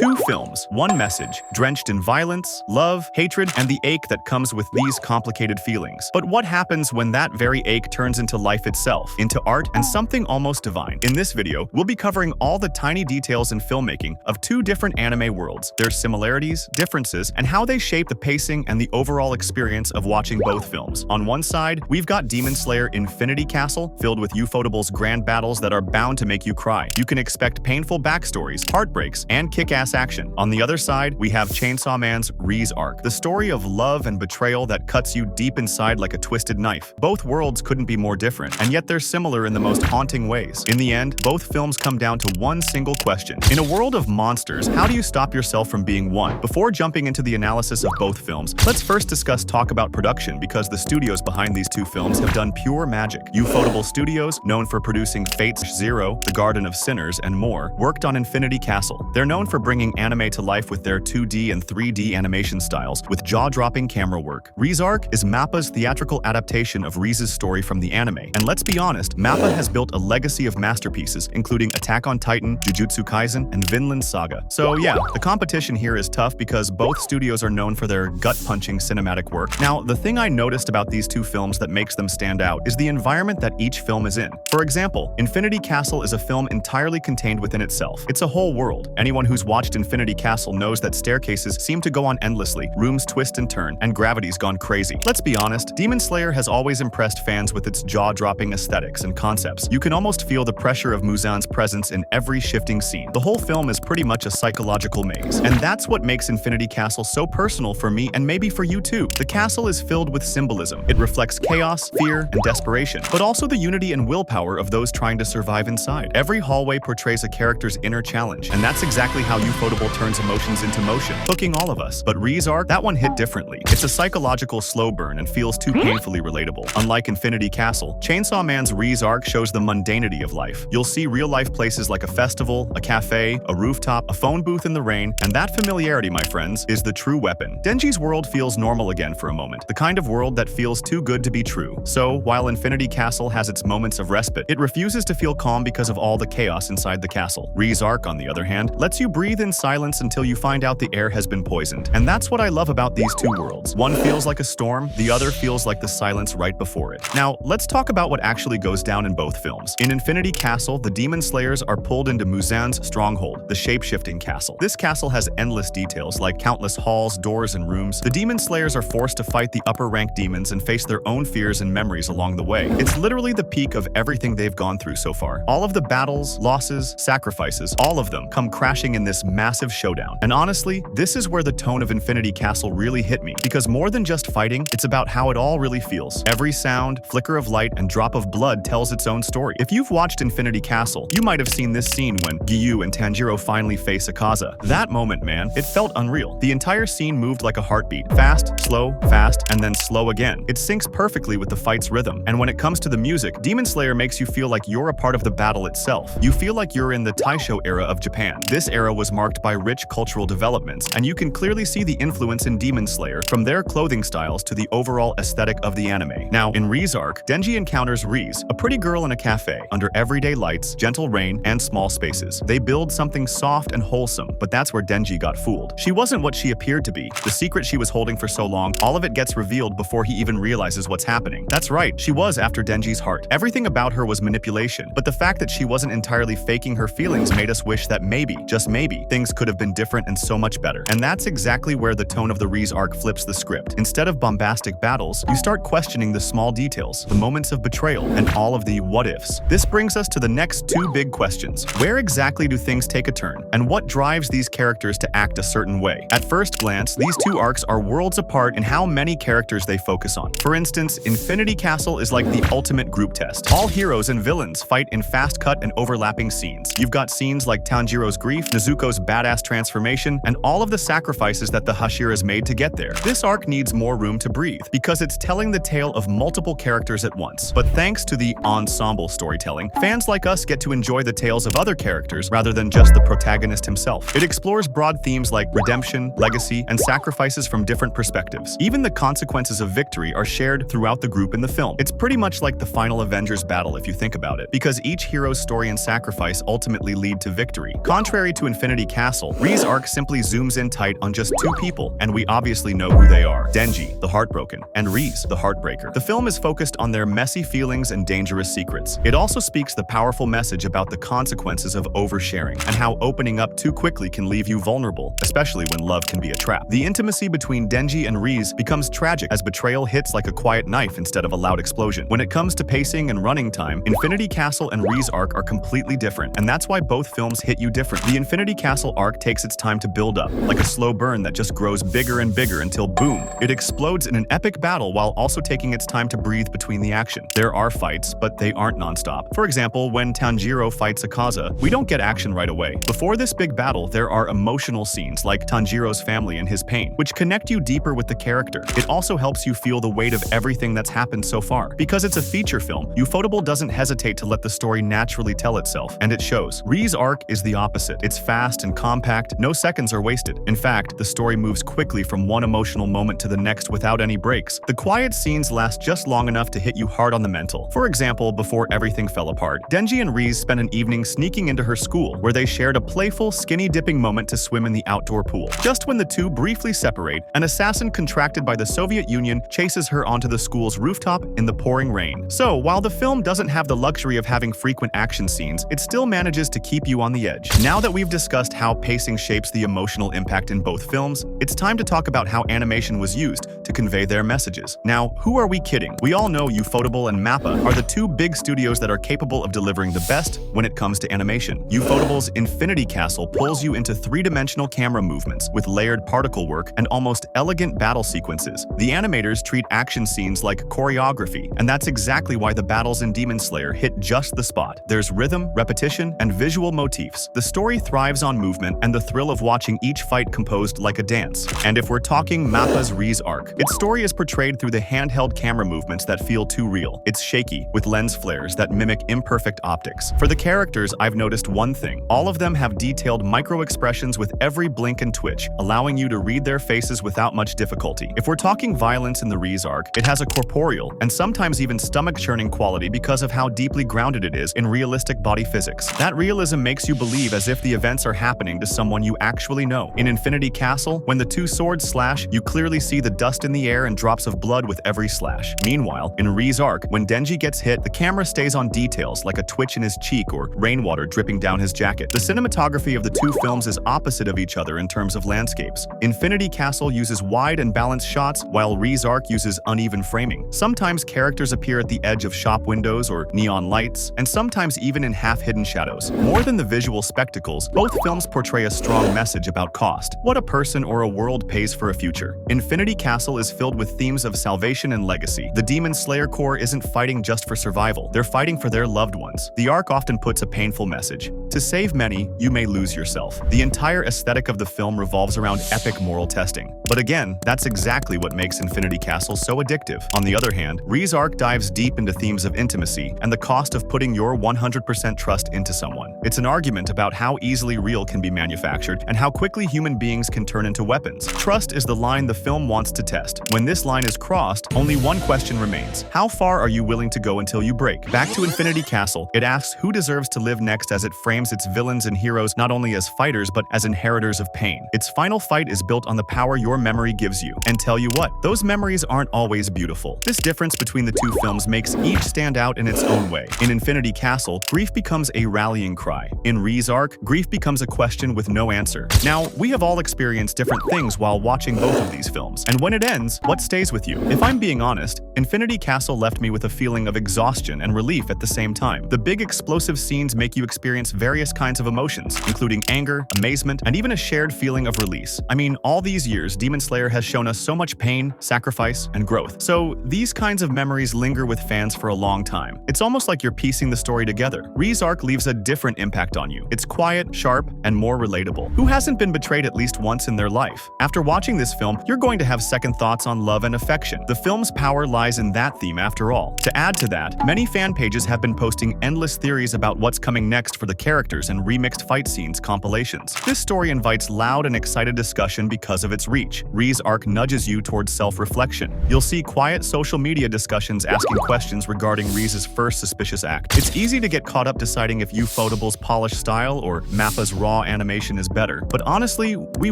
Two films, one message, drenched in violence, love, hatred, and the ache that comes with these complicated feelings. But what happens when that very ache turns into life itself, into art, and something almost divine? In this video, we'll be covering all the tiny details in filmmaking of two different anime worlds, their similarities, differences, and how they shape the pacing and the overall experience of watching both films. On one side, we've got Demon Slayer Infinity Castle, filled with Ufotable's grand battles that are bound to make you cry. You can expect painful backstories, heartbreaks, and kick-ass action. On the other side, we have Chainsaw Man's Reze Arc, the story of love and betrayal that cuts you deep inside like a twisted knife. Both worlds couldn't be more different, and yet they're similar in the most haunting ways. In the end, both films come down to one single question. In a world of monsters, how do you stop yourself from being one? Before jumping into the analysis of both films, let's first talk about production, because the studios behind these two films have done pure magic. Ufotable Studios, known for producing Fate's Zero, The Garden of Sinners, and more, worked on Infinity Castle. They're known for bringing anime to life with their 2D and 3D animation styles, with jaw-dropping camera work. Reze Arc is MAPPA's theatrical adaptation of Reze's story from the anime, and let's be honest, MAPPA has built a legacy of masterpieces, including Attack on Titan, Jujutsu Kaisen, and Vinland Saga. So yeah, the competition here is tough because both studios are known for their gut-punching cinematic work. Now, the thing I noticed about these two films that makes them stand out is the environment that each film is in. For example, Infinity Castle is a film entirely contained within itself. It's a whole world. Anyone who's watched Infinity Castle knows that staircases seem to go on endlessly, rooms twist and turn, and gravity's gone crazy. Let's be honest, Demon Slayer has always impressed fans with its jaw-dropping aesthetics and concepts. You can almost feel the pressure of Muzan's presence in every shifting scene. The whole film is pretty much a psychological maze, and that's what makes Infinity Castle so personal for me and maybe for you too. The castle is filled with symbolism. It reflects chaos, fear, and desperation, but also the unity and willpower of those trying to survive inside. Every hallway portrays a character's inner challenge, and that's exactly how Ufotable turns emotions into motion, hooking all of us. But Reze Arc, that one hit differently. It's a psychological slow burn and feels too painfully relatable. Unlike Infinity Castle, Chainsaw Man's Reze Arc shows the mundanity of life. You'll see real-life places like a festival, a cafe, a rooftop, a phone booth in the rain, and that familiarity, my friends, is the true weapon. Denji's world feels normal again for a moment, the kind of world that feels too good to be true. So, while Infinity Castle has its moments of respite, it refuses to feel calm because of all the chaos inside the castle. Reze Arc, on the other hand, lets you breathe in silence until you find out the air has been poisoned. And that's what I love about these two worlds. One feels like a storm, the other feels like the silence right before it. Now, let's talk about what actually goes down in both films. In Infinity Castle, the Demon Slayers are pulled into Muzan's stronghold, the shape-shifting castle. This castle has endless details, like countless halls, doors, and rooms. The Demon Slayers are forced to fight the upper-ranked demons and face their own fears and memories along the way. It's literally the peak of everything they've gone through so far. All of the battles, losses, sacrifices, all of them come crashing in this massive showdown. And honestly, this is where the tone of Infinity Castle really hit me, because more than just fighting, it's about how it all really feels. Every sound, flicker of light, and drop of blood tells its own story. If you've watched Infinity Castle, you might have seen this scene when Giyu and Tanjiro finally face Akaza. That moment, man, it felt unreal. The entire scene moved like a heartbeat. Fast, fast, and then slow again. It syncs perfectly with the fight's rhythm. And when it comes to the music, Demon Slayer makes you feel like you're a part of the battle itself. You feel like you're in the Taisho era of Japan. This era was marked by rich cultural developments, and you can clearly see the influence in Demon Slayer, from their clothing styles to the overall aesthetic of the anime. Now, in Reze Arc, Denji encounters Reze, a pretty girl in a cafe, under everyday lights, gentle rain, and small spaces. They build something soft and wholesome, but that's where Denji got fooled. She wasn't what she appeared to be. The secret she was holding for so long, all of it gets revealed before he even realizes what's happening. That's right, she was after Denji's heart. Everything about her was manipulation, but the fact that she wasn't entirely faking her feelings made us wish that maybe, just maybe, things could have been different and so much better. And that's exactly where the tone of the Reze Arc flips the script. Instead of bombastic battles, you start questioning the small details, the moments of betrayal, and all of the what-ifs. This brings us to the next two big questions. Where exactly do things take a turn, and what drives these characters to act a certain way? At first glance, these two arcs are worlds apart in how many characters they focus on. For instance, Infinity Castle is like the ultimate group test. All heroes and villains fight in fast-cut and overlapping scenes. You've got scenes like Tanjiro's grief, Nezuko's badass transformation, and all of the sacrifices that that the Hashiras made to get there. This arc needs more room to breathe, because it's telling the tale of multiple characters at once. But thanks to the ensemble storytelling, fans like us get to enjoy the tales of other characters rather than just the protagonist himself. It explores broad themes like redemption, legacy, and sacrifices from different perspectives. Even the consequences of victory are shared throughout the group in the film. It's pretty much like the final Avengers battle if you think about it, because each hero's story and sacrifice ultimately lead to victory. Contrary to Infinity Castle, Reze Arc simply zooms in tight on just two people, and we obviously know who they are: Denji, the heartbroken, and Reze, the heartbreaker. The film is focused on their messy feelings and dangerous secrets. It also speaks the powerful message about the consequences of oversharing and how opening up too quickly can leave you vulnerable, especially when love can be a trap. The intimacy between Denji and Reze becomes tragic as betrayal hits like a quiet knife instead of a loud explosion. When it comes to pacing and running time, Infinity Castle and Reze Arc are completely different, and that's why both films hit you different. The Infinity Castle arc takes its time to build up, like a slow burn that just grows bigger and bigger until boom, it explodes in an epic battle while also taking its time to breathe between the action. There are fights, but they aren't non-stop. For example, when Tanjiro fights Akaza, we don't get action right away. Before this big battle, there are emotional scenes like Tanjiro's family and his pain, which connect you deeper with the character. It also helps you feel the weight of everything that's happened so far. Because it's a feature film, Ufotable doesn't hesitate to let the story naturally tell itself, and it shows. Reze Arc is the opposite. It's fast and compact, no seconds are wasted. In fact, the story moves quickly from one emotional moment to the next without any breaks. The quiet scenes last just long enough to hit you hard on the mental. For example, before everything fell apart, Denji and Reze spent an evening sneaking into her school, where they shared a playful, skinny-dipping moment to swim in the outdoor pool. Just when the two briefly separate, an assassin contracted by the Soviet Union chases her onto the school's rooftop in the pouring rain. So, while the film doesn't have the luxury of having frequent action scenes, it still manages to keep you on the edge. Now that we've discussed how pacing shapes the emotional impact in both films, it's time to talk about how animation was used to convey their messages. Now, who are we kidding? We all know Ufotable and MAPPA are the two big studios that are capable of delivering the best when it comes to animation. Ufotable's Infinity Castle pulls you into three-dimensional camera movements with layered particle work and almost elegant battle sequences. The animators treat action scenes like choreography, and that's exactly why the battles in Demon Slayer hit just the spot. There's rhythm, repetition, and visual motifs. The story thrives on movement and the thrill of watching each fight composed like a dance. And if we're talking MAPPA's Reze Arc, its story is portrayed through the handheld camera movements that feel too real. It's shaky, with lens flares that mimic imperfect optics. For the characters, I've noticed one thing. All of them have detailed micro-expressions with every blink and twitch, allowing you to read their faces without much difficulty. If we're talking violence in the Reze Arc, it has a corporeal and sometimes even stomach-churning quality because of how deeply grounded it is in realistic body physics. That realism makes you believe as if the events are happening to someone you actually know. In Infinity Castle, when the two swords slash, you clearly see the dust in the air and drops of blood with every slash. Meanwhile, in Reze Arc, when Denji gets hit, the camera stays on details like a twitch in his cheek or rainwater dripping down his jacket. The cinematography of the two films is opposite of each other in terms of landscapes. Infinity Castle uses wide and balanced shots, while Reze Arc uses uneven framing. Sometimes characters appear at the edge of shop windows or neon lights, and sometimes even in half-hidden shadows. More than the visual spectacles, both films portray a strong message about cost, what a person or a world pays for a future. Infinity Castle is filled with themes of salvation and legacy. The Demon Slayer Corps isn't fighting just for survival, they're fighting for their loved ones. The arc often puts a painful message. To save many, you may lose yourself. The entire aesthetic of the film revolves around epic moral testing. But again, that's exactly what makes Infinity Castle so addictive. On the other hand, Reze Arc dives deep into themes of intimacy and the cost of putting your 100% trust into someone. It's an argument about how easily real can be manufactured and how quickly human beings can turn into weapons. Trust is the line the film wants to test. When this line is crossed, only one question remains. How far are you willing to go until you break? Back to Infinity Castle, it asks who deserves to live next as it frames its villains and heroes not only as fighters but as inheritors of pain. Its final fight is built on the power your memory gives you. And tell you what, those memories aren't always beautiful. This difference between the two films makes each stand out in its own way. In Infinity Castle, grief becomes a rallying cry. In Reze Arc, grief becomes a question with no answer. Now, we have all experienced different things while watching both of these films, and when it ends, what stays with you? If I'm being honest, Infinity Castle left me with a feeling of exhaustion and relief at the same time. The big explosive scenes make you experience various kinds of emotions, including anger, amazement, and even a shared feeling of release. I mean, all these years, Demon Slayer has shown us so much pain, sacrifice, and growth. So these kinds of memories linger with fans for a long time. It's almost like you're piecing the story together. Reze Arc leaves a different impact on you. It's quiet, sharp, and more relatable. Who hasn't been betrayed at least once in their life? After watching this film, you're going to have second thoughts on love and affection. The film's power lies in that theme after all. To add to that, many fan pages have been posting endless theories about what's coming next for the characters and remixed fight scenes compilations. This story invites loud and excited discussion because of its reach. Reze Arc nudges you towards self-reflection. You'll see quiet social media discussions asking questions regarding Reze's first suspicious act. It's easy to get caught up deciding if Ufotable's polished style or MAPPA's raw animation is better. But honestly, we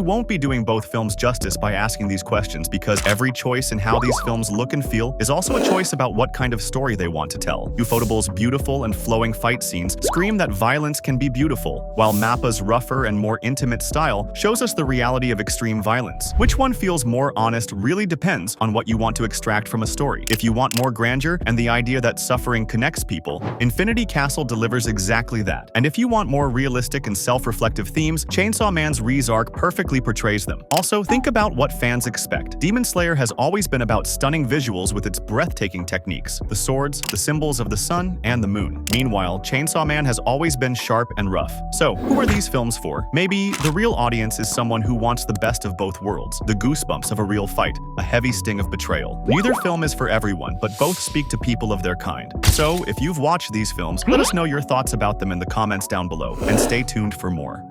won't be doing both films justice by asking these questions, because every choice in how these films look and feel is also a choice about what kind of story they want to tell. Ufotable's beautiful and flowing fight scenes scream that violence can be beautiful, while MAPPA's rougher and more intimate style shows us the reality of extreme violence. Which one feels more honest really depends on what you want to extract from a story. If you want more grandeur and the idea that suffering connects people, Infinity Castle delivers exactly that. And if you want more realistic and self-reflective themes, Chainsaw Man's Reze Arc perfectly portrays them. Also, think about what fans expect. Demon Slayer has always been about stunning visuals with its breathtaking techniques, the swords, the symbols of the sun and the moon. Meanwhile, Chainsaw Man has always been sharp and rough. So, who are these films for? Maybe the real audience is someone who wants the best of both worlds, the goosebumps of a real fight, a heavy sting of betrayal. Neither film is for everyone, but both speak to people of their kind. So, if you've watched these films, let us know your thoughts about them in the comments down below, and stay tuned for more.